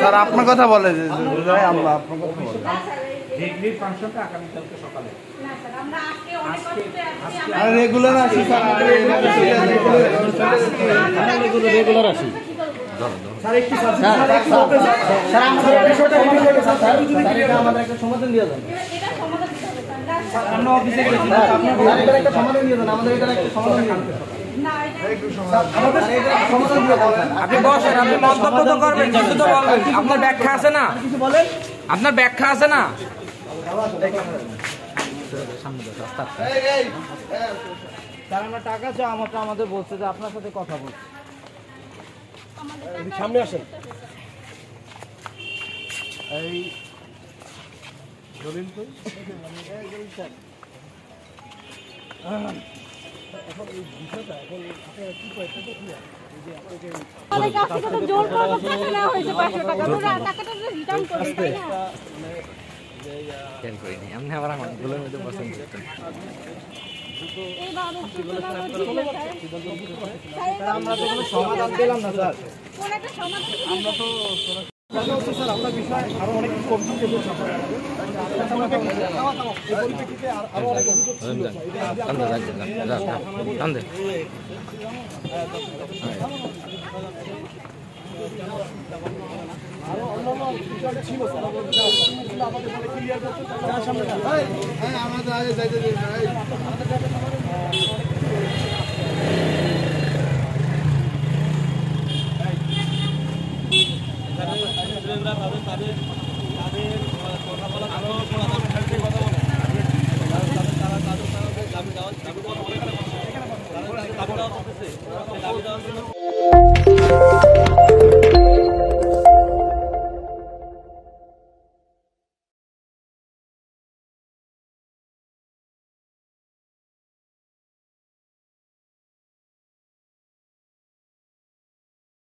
Sir আপনার কথা বলে আমরা আপনার কথা বলে ফাংশনটা আগামীকালকে সকালে রেগুলার আসি স্যার রেগুলার আসি স্যার একটু স্যার আমাদের একটা সমাধান দিয়ে দেন আমরা অফিসে গেছি আপনার একটা সমাধান দিয়ে দেন আমাদের এটা একটা সমাধান দিয়ে দেন আপনি বসেন, আপনি মন্তব্য তো করবেন, কিছু তো বলবেন। আপনার ব্যাখ্যা আছে না? আপনার ব্যাখ্যা আছে না? স্যার আমরা টাকা চাই, আমাদের বলছে যে আপনার সাথে কথা বলছি। সামনে আসেন। এই জলিন কই এখন এই বিষয়টা এখন আপনারা কি করেন সেটা কি আমাদের কাছ থেকে তো জোর করে টাকা নেওয়া হয়েছে 500 টাকা টাকাটা রিটার্ন করতে তাই না কেন করি না আপনি আবার আমার গুলোর মধ্যে পছন্দ করতেন এইভাবে আমরা তো কোনো সমাধান দিলাম না স্যার কোন একটা সমাধান আমরা তো স্যার আমরা বিষয় আরো অনেক কিছু অভিযোগ আরো অনেক অভিযোগ ছিল আরো অন্যান্য বিষয় ছিল স্যার আমাদের ক্লিয়ার করতে সামনে হ্যাঁ আমাদের আগে যাইতে তাদের